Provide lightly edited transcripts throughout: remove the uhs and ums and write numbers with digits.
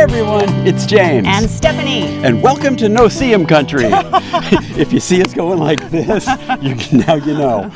everyone, it's James. And Stephanie. And welcome to No See 'Em Country. If you see us going like this, now you know.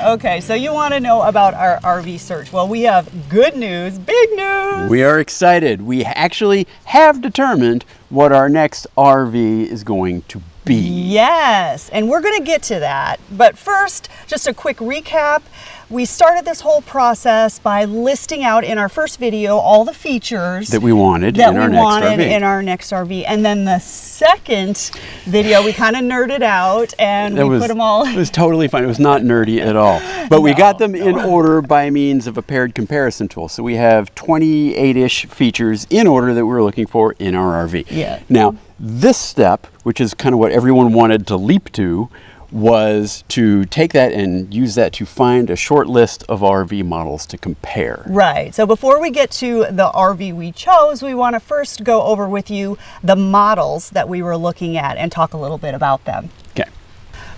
Okay, so you want to know about our RV search. Well, we have good news, big news. We are excited. We actually have determined what our next RV is going to be. Yes, and we're going to get to that. But first, just a quick recap. We started this whole process by listing out in our first video all the features that we wanted in our next RV. And then the second video, we kind of nerded out and put them all. It was totally fun. It was not nerdy at all. But we got them in order by means of a paired comparison tool. So we have 28-ish features in order that we're looking for in our RV. Yeah. Now, this step, which is kind of what everyone wanted to leap to, was to take that and use that to find a short list of RV models to compare. Right. So before we get to the RV we chose, we want to first go over with you the models that we were looking at and talk a little bit about them.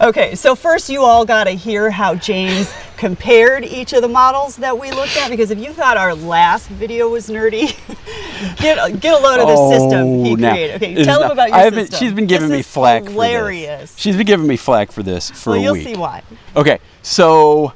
Okay, so first you all got to hear how James compared each of the models that we looked at, because if you thought our last video was nerdy, get a load of the system he created. Okay, tell them about your system. She's been giving me flack for this. She's been giving me flack for this for a week. Well, you'll see why. Okay, so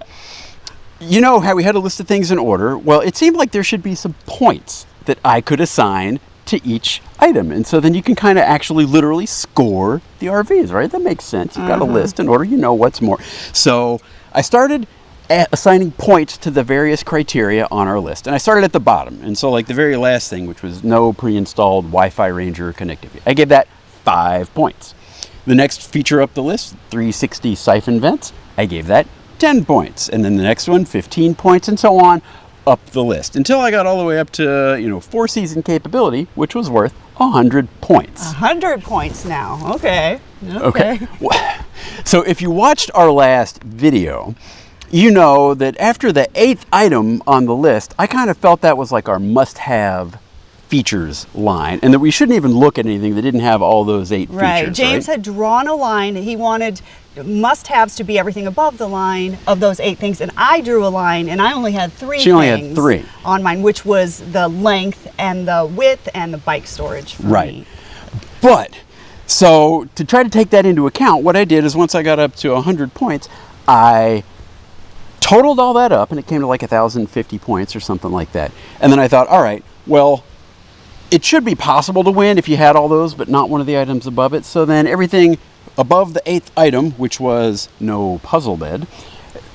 you know how we had a list of things in order? Well, it seemed like there should be some points that I could assign to each item, and so then you can kind of actually literally score the RVs, right? That makes sense. You've got a list in order, you know what's more. So I started assigning points to the various criteria on our list, and I started at the bottom. And so like the very last thing, which was no pre-installed Wi-Fi Ranger connectivity, I gave that 5 points. The next feature up the list, 360 siphon vents, I gave that 10 points, and then the next one 15 points, and so on up the list until I got all the way up to 4-season capability, which was worth 100 points. 100 points now. Okay. So if you watched our last video, you know that after the 8th item on the list, I kind of felt that was like our must-have features line, and that we shouldn't even look at anything that didn't have all those 8 features. James had drawn a line. He wanted must-haves to be everything above the line of those 8 things, and I drew a line, and I only had 3 She only had 3 on mine, which was the length and the width and the bike storage for me. But so to try to take that into account, what I did is once I got up to 100 points, I totaled all that up, and it came to like 1,050 points or something like that. And then I thought, all right, well, it should be possible to win if you had all those, but not one of the items above it. So then everything above the 8th item, which was no puzzle bed,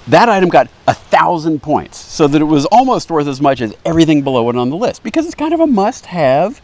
that item got 1,000 points, so that it was almost worth as much as everything below it on the list, because it's kind of a must-have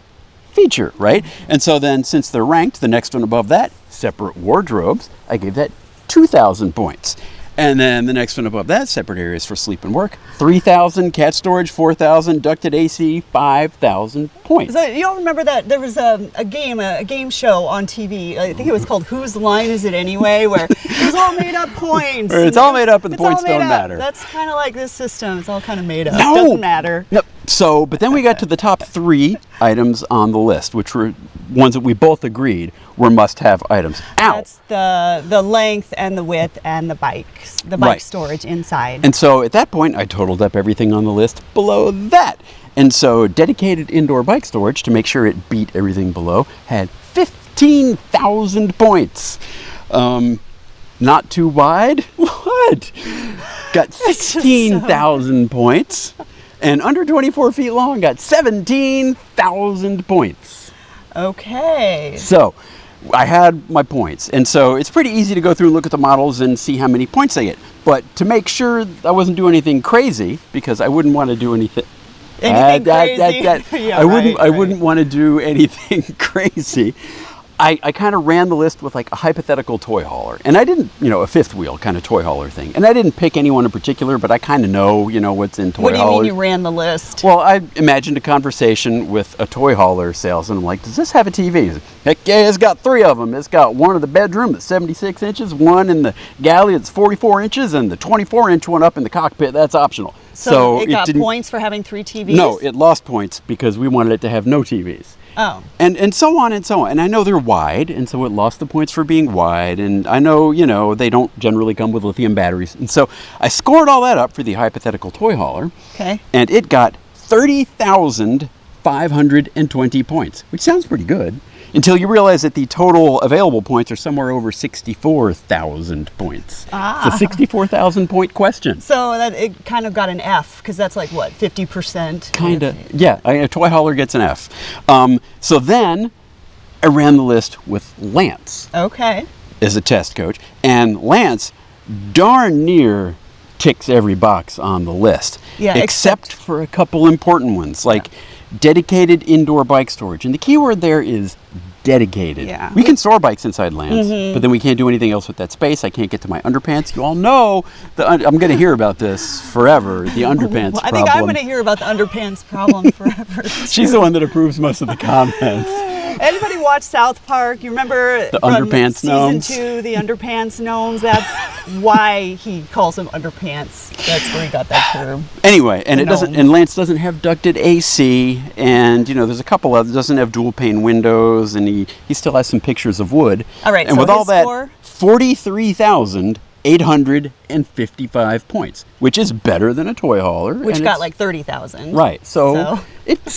feature, right? And so then, since they're ranked, the next one above that, separate wardrobes, I gave that 2,000 points. And then the next one above that, separate areas for sleep and work, 3,000, cat storage, 4,000, ducted AC, 5,000 points. So you all remember that there was a game show on TV, I think it was called Whose Line Is It Anyway, where it was all made up points. It's all made up and the points don't matter. That's kind of like this system, it's all kind of made up. No! It doesn't matter. No. So, but then we got to the top 3 items on the list, which were ones that we both agreed were must-have items. That's the length and the width and the bike storage inside. And so at that point, I totaled up everything on the list below that. And so dedicated indoor bike storage, to make sure it beat everything below, had 15,000 points. Not too wide? What? Got 16,000 points. And under 24 feet long, got 17,000 points. Okay. So I had my points. And so it's pretty easy to go through and look at the models and see how many points they get. But to make sure I wasn't doing anything crazy, because I wouldn't want to do anything. Anything crazy? I wouldn't want to do anything crazy. I kind of ran the list with like a hypothetical toy hauler, and I didn't, a fifth wheel kind of toy hauler thing. And I didn't pick anyone in particular, but I kind of know, what's in toy haulers. What do you mean you ran the list? Well, I imagined a conversation with a toy hauler salesman. I'm like, does this have a TV? He's like, heck yeah, it's got 3 of them. It's got one in the bedroom that's 76 inches, one in the galley that's 44 inches, and the 24-inch one up in the cockpit, that's optional. So it got points for having 3 TVs? No, it lost points because we wanted it to have no TVs. Oh. And so on and so on. And I know they're wide, and so it lost the points for being wide. And I know, they don't generally come with lithium batteries. And so I scored all that up for the hypothetical toy hauler. Okay. And it got 30,000 520 points, which sounds pretty good, until you realize that the total available points are somewhere over 64,000 points. It's a 64,000 point question. So that it kind of got an F, because that's like what, 50%? Kind of, yeah. A toy hauler gets an F. So then I ran the list with Lance. Okay. As a test coach, and Lance darn near ticks every box on the list. Yeah, except for a couple important ones, like dedicated indoor bike storage. And the key word there is dedicated. Yeah. We can store bikes inside Lance, but then we can't do anything else with that space. I can't get to my underpants. You all know, I'm going to hear about this forever, the underpants Well, I problem. think I'm going to hear about the underpants problem forever. She's the one that approves most of the comments. Anybody watch South Park? You remember The from underpants gnomes? season 2, the underpants gnomes? That's why he calls them underpants. That's where he got that term. Anyway, and The it doesn't. gnomes. And Lance doesn't have ducted AC, and there's a couple of doesn't have dual pane windows, and he still has some pictures of wood. All right, and so with all his that, score? 43,855 points, which is better than a toy hauler, Which and got it's- like 30,000. right. So So-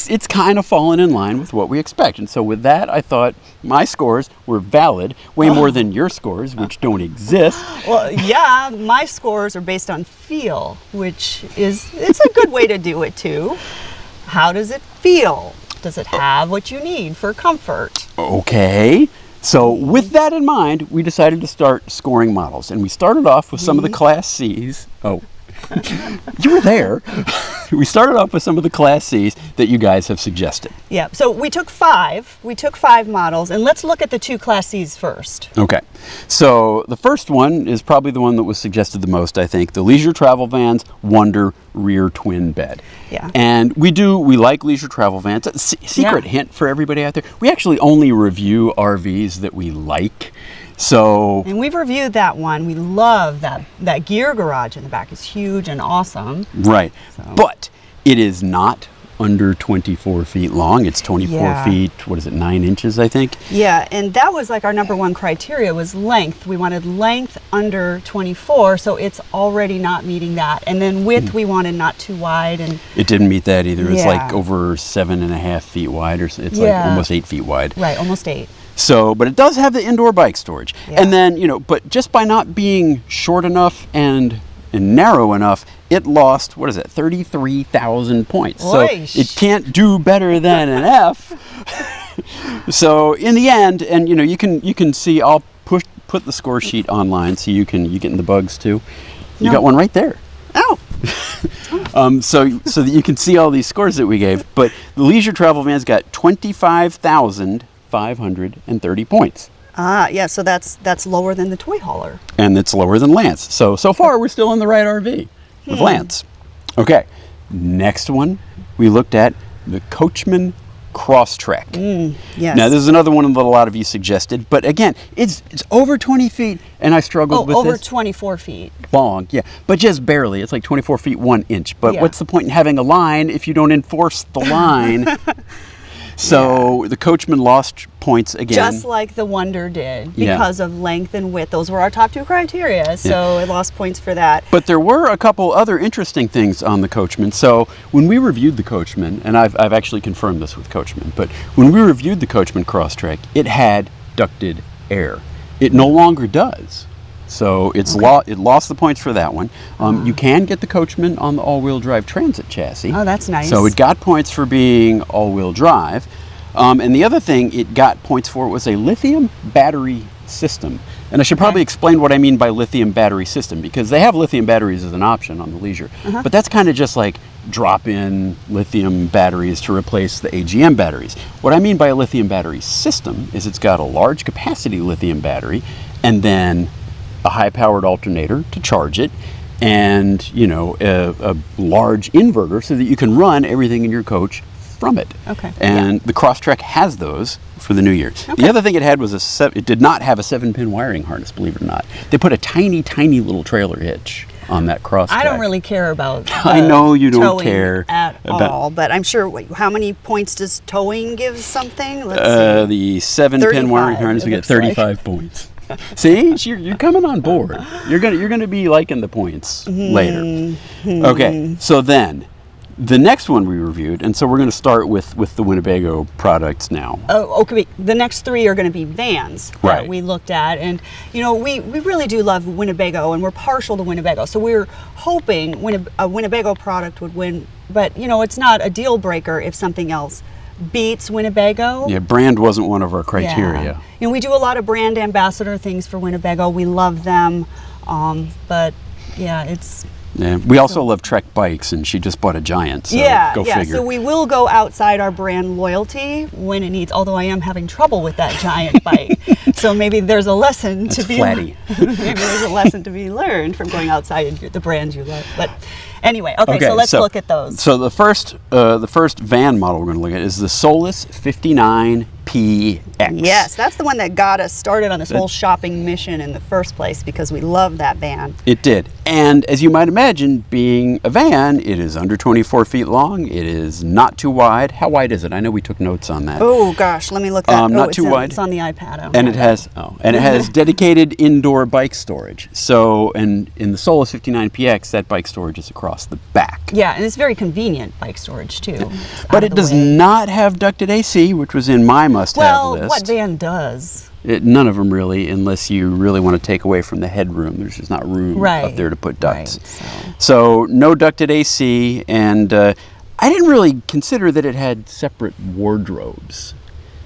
it's kind of fallen in line with what we expect, and so with that, I thought my scores were valid, way more than your scores, which don't exist. Well, yeah, my scores are based on feel, which it's a good way to do it too. How does it feel? Does it have what you need for comfort? Okay. So with that in mind, we decided to start scoring models. And we started off with some of the Class Cs. Oh, you were there. We started off with some of the Class Cs that you guys have suggested. Yeah, so we took 5. We took 5 models, and let's look at the 2 Class Cs first. Okay. So the first one is probably the one that was suggested the most, I think. The Leisure Travel Vans Wonder Rear Twin Bed. Yeah. And we like Leisure Travel Vans. Secret hint for everybody out there. We actually only review RVs that we like. So, And we've reviewed that one. We love that gear garage in the back. It's huge and awesome. right. So- But it is not under 24 feet long. It's 24 Yeah. feet, 9 inches, I think. Yeah, and that was like our number one criteria was length. We wanted length under 24, so it's already not meeting that. And then width, we wanted not too wide. And It didn't meet that either. It's like Yeah. over 7.5 feet wide, or it's like Yeah. almost 8 feet wide. right, almost 8. So, but it does have the indoor bike storage. Yeah. And then, but just by not being short enough and narrow enough, it lost, 33,000 points. Oish. So it can't do better than an F. So in the end, and you can see, I'll put the score sheet online so you get in the bugs too. You No. got one right there. Oh, So that you can see all these scores that we gave. But the Leisure Travel Vans got 25,530 points. yeah, so that's lower than the toy hauler. And it's lower than Lance. So far, we're still in the right RV with Lance. Okay, next one, we looked at the Coachman Crosstrek. Yes. Now, this is another one that a lot of you suggested, but again, it's over 20 feet, and I struggled with over this. 24 feet. Long, yeah, but just barely. It's like 24 feet 1 inch. But Yeah. what's the point in having a line if you don't enforce the line? So the Coachman lost points again. Just like the Wonder did Yeah. because of length and width. Those were our top 2 criteria, so it lost points for that. But there were a couple other interesting things on the Coachman. So when we reviewed the Coachman, and I've actually confirmed this with Coachman, but when we reviewed the Coachman Crosstrek, it had ducted air. It no longer does. So it lost the points for that one. You can get the Coachman on the all-wheel drive Transit chassis. Oh, that's nice. So it got points for being all-wheel drive. And the other thing it got points for was a lithium battery system. And I should probably explain what I mean by lithium battery system, because they have lithium batteries as an option on the Leisure. But that's kind of just like drop-in lithium batteries to replace the AGM batteries. What I mean by a lithium battery system is it's got a large capacity lithium battery and then a high-powered alternator to charge it, and a large inverter so that you can run everything in your coach from it. Okay. And the Crosstrek has those for the new year. Okay. The other thing it had was it did not have a 7-pin wiring harness, believe it or not. They put a tiny, tiny little trailer hitch on that Crosstrek. I don't really care about I know you don't towing care at about- all, but I'm sure, how many points does towing give something? Let's The 7-pin wiring 35, harness, we it get looks like. 35 points. See, you're coming on board. You're gonna be liking the points later. Okay, so then The next one we reviewed, and so we're going to start with the Winnebago products now. Oh, okay. The next three are going to be vans that Right. we looked at. And, you know, we really do love Winnebago, and we're partial to Winnebago. So we're hoping a Winnebago product would win. But, you know, it's not a deal breaker if something else beats Winnebago. Yeah, brand wasn't one of our criteria. Yeah. You know, we do a lot of brand ambassador things for Winnebago. We love them. But, yeah, it's... Yeah, we also love Trek bikes, and she just bought a Giant, so go figure. So we will go outside our brand loyalty when it needs, although I am having trouble with that Giant bike. So maybe there's a lesson to be flatty. maybe there's a lesson to be learned from going outside the brands you love. But anyway, okay, so let's look at those. So the first van model we're going to look at is the Solus 59PX. Yes, that's the one that got us started on this whole shopping mission in the first place, because we love that van. It did. And as you might imagine, being a van, it is under 24 feet long. It is not too wide. How wide is it? I know we took notes on that. Oh gosh, let me look that. Not too wide. It's on the iPad. And it has dedicated indoor bike storage. So, and in the Solus 59PX, that bike storage is across the back. Yeah, and it's very convenient bike storage too. But it does not have ducted AC, which was in my must-have list. Well, what van does? None of them really, unless you really want to take away from the headroom. There's just not room up there to put ducts. Right, so no ducted AC, and I didn't really consider that it had separate wardrobes.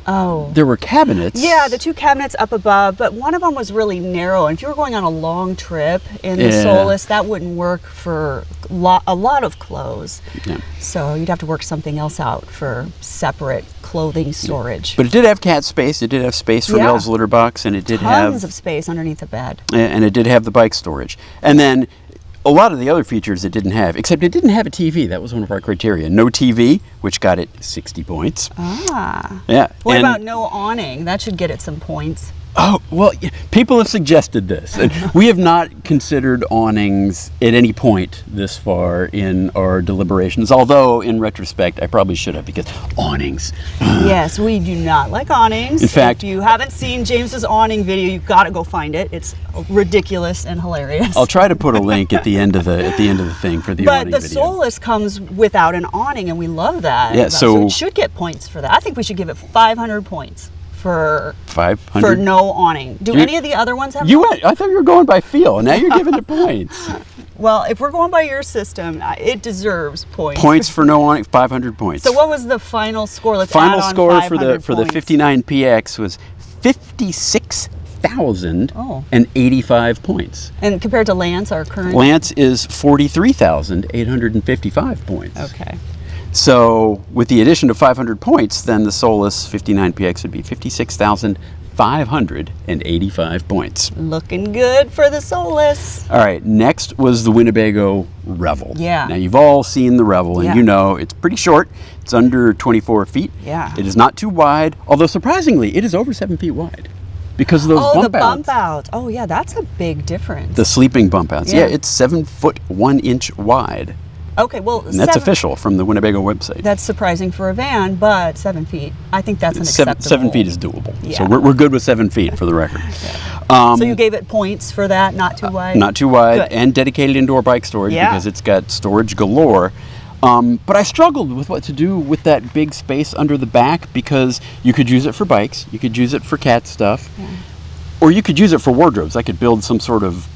Oh. There were cabinets. Yeah, the two cabinets up above, but one of them was really narrow. And if you were going on a long trip in the Solus, that wouldn't work for a lot of clothes. Yeah. So you'd have to work something else out for separate clothing storage. But it did have cat space. It did have space for Mel's litter box, and it did have tons of space underneath the bed. And it did have the bike storage. And then a lot of the other features it didn't have, except it didn't have a TV. That was one of our criteria. No TV, which got it 60 points. Ah. Yeah. What about no awning? That should get it some points. Oh, well, people have suggested this. And we have not considered awnings at any point this far in our deliberations, although in retrospect, I probably should have, because awnings. Yes, we do not like awnings. In fact, if you haven't seen James's awning video, you've got to go find it. It's ridiculous and hilarious. I'll try to put a link at the end of the thing for the awning video. But the Solus comes without an awning, and we love that. Yeah, so it should get points for that. I think we should give it 500 points. For 500? For no awning. Do any of the other ones have awning? I thought you were going by feel, and now you're giving it points. Well, if we're going by your system, it deserves points. Points for no awning, 500 points. So what was the final score? Let's final add on score 500 for the 59PX was 56,085 points. And compared to Lance, our current? Lance is 43,855 points. Okay. So with the addition of 500 points, then the Solus 59PX would be 56,585 points. Looking good for the Solus. All right, next was the Winnebago Revel. Yeah. Now you've all seen the Revel, and you know it's pretty short. It's under 24 feet. Yeah. It is not too wide, although surprisingly, it is over 7 feet wide because of those bump outs. Oh, the bump outs. Oh, yeah, that's a big difference. The sleeping bump outs. Yeah, it's 7 foot 1 inch wide. Okay, well, and that's official from the Winnebago website. That's surprising for a van, but 7 feet. I think that's an acceptable. 7 feet is doable. Yeah. So we're good with 7 feet for the record. So you gave it points for that, not too wide? Not too wide, Good. and dedicated indoor bike storage because it's got storage galore. But I struggled with what to do with that big space under the back, because you could use it for bikes, you could use it for cat stuff, or you could use it for wardrobes. I could build some sort of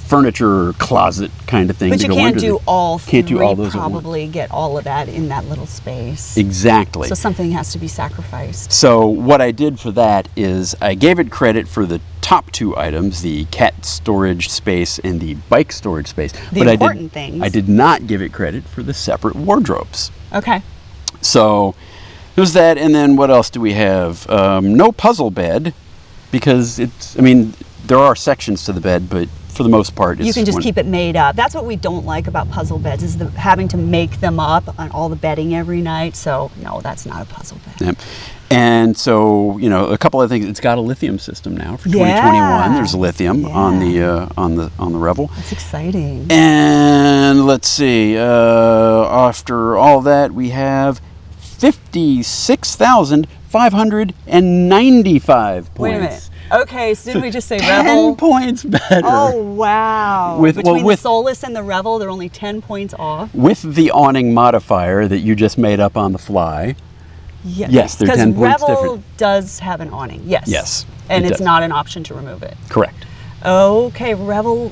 furniture closet kind of thing. But to you go can't under do all three. Can't do all those probably get all of that in that little space. Exactly. So something has to be sacrificed. So what I did for that is I gave it credit for the top two items, the cat storage space and the bike storage space. The important things. I did not give it credit for the separate wardrobes. Okay. So there's that, and then what else do we have? No puzzle bed, because there are sections to the bed, but for the most part, you can just keep it made up. That's what we don't like about puzzle beds, is having to make them up on all the bedding every night. So no, that's not a puzzle bed. Yep. And so, a couple of things. It's got a lithium system now for 2021. There's lithium on the Revel. That's exciting. And let's see. After all that, we have 56,595 points. Wait a minute. Okay, so didn't we just say 10 Revel? points better. Oh, wow. With- Between with- the Solus and the Revel, they're only 10 points off. With the awning modifier that you just made up on the fly. Yeah. Yes, they're 10 points Revel different. does have an awning, yes. Yes, And it it's does. not an option to remove it. Correct. Okay, Revel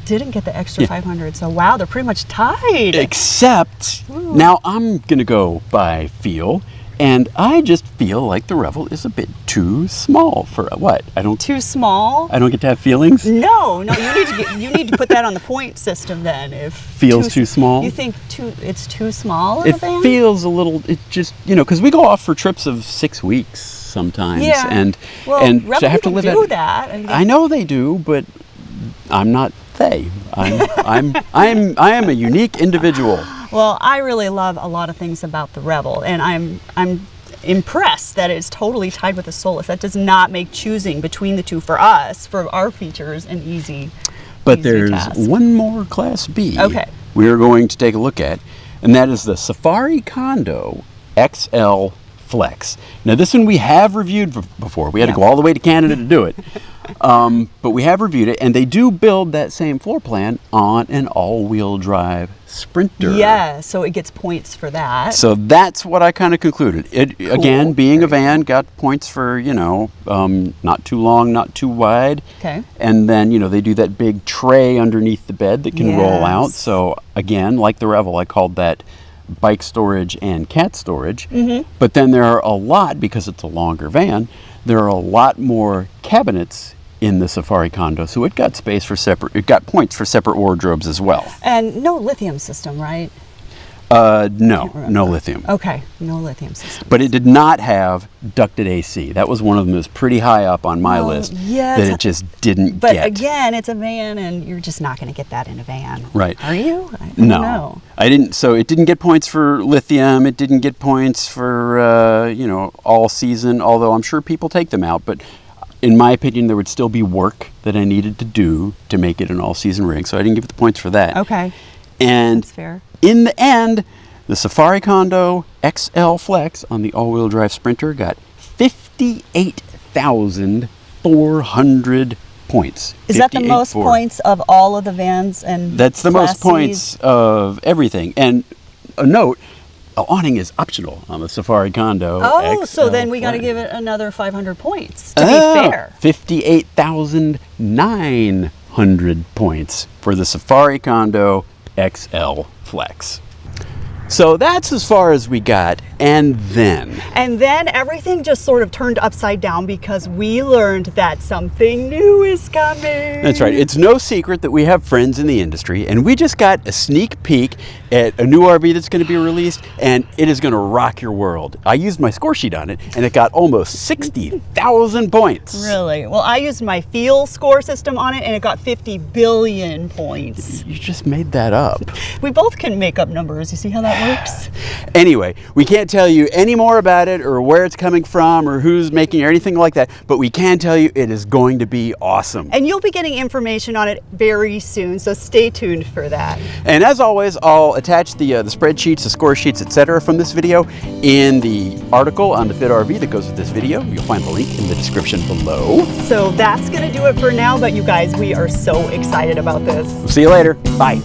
didn't get the extra 500, so wow, they're pretty much tied. Except, now I'm going to go by feel, and I just feel like the Revel is a bit too small for what? Too small? I don't get to have feelings? No, you need to put that on the point system then. If Feels too small? You think it's too small of It a van? feels a little, it just, because we go off for trips of 6 weeks sometimes. Yeah. And, well, and Revel to have to people live do at, that. I know they do, but I'm not they. I am a unique individual. Well, I really love a lot of things about the Revel, and I'm impressed that it's totally tied with the Solus. That does not make choosing between the two for us, for our features, an easy But easy there's task. one more Class B Okay. we're going to take a look at, and that is the Safari Condo XL Flex. Now, this one we have reviewed before. We had to go all the way to Canada to do it. But we have reviewed it, and they do build that same floor plan on an all-wheel drive Sprinter. Yeah, so it gets points for that. So that's what I kind of concluded. It again, being a van, got points for not too long, not too wide. Okay. And then they do that big tray underneath the bed that can roll out. Yes. So again, like the Revel, I called that bike storage and cat storage. Mm-hmm. But then there are a lot, because it's a longer van, there are a lot more cabinets in the Safari Condo, so it got points for separate wardrobes as well. And no lithium system, right? No lithium. Okay, no lithium system. But it did not have ducted AC. That was one of them that was pretty high up on my list. yeah, that it just didn't But get. again, it's a van, and you're just not going to get that in a van. Right. Are you? I don't know. I didn't. So it didn't get points for lithium. It didn't get points for all season. Although I'm sure people take them out, but in my opinion, there would still be work that I needed to do to make it an all season rig. So I didn't give it the points for that. Okay. And That's fair. in the end, the Safari Condo XL Flex on the all-wheel drive Sprinter got 58,400 points. Is that the most 58,400. points of all of the vans and That's the most Class points Cs? of everything. And a note, the awning is optional on the Safari Condo. Oh, so XL then we got to Flex. give it another 500 points to be fair. 58,900 points for the Safari Condo XL Flex. So that's as far as we got. And then And then everything just sort of turned upside down because we learned that something new is coming. that's right. It's no secret that we have friends in the industry, and we just got a sneak peek at a new RV that's going to be released, and it is going to rock your world. I used my score sheet on it, and it got almost 60,000 points. Really? Well, I used my feel score system on it, and it got 50 billion points. You just made that up. We both can make up numbers. You see how that works? Anyway, we can't tell you any more about it or where it's coming from or who's making it or anything like that, but we can tell you it is going to be awesome. And you'll be getting information on it very soon, so stay tuned for that. And as always, I'll attach the spreadsheets, the score sheets, etc. from this video in the article on the Fit RV that goes with this video. You'll find the link in the description below. So that's going to do it for now, but you guys, we are so excited about this. See you later. Bye.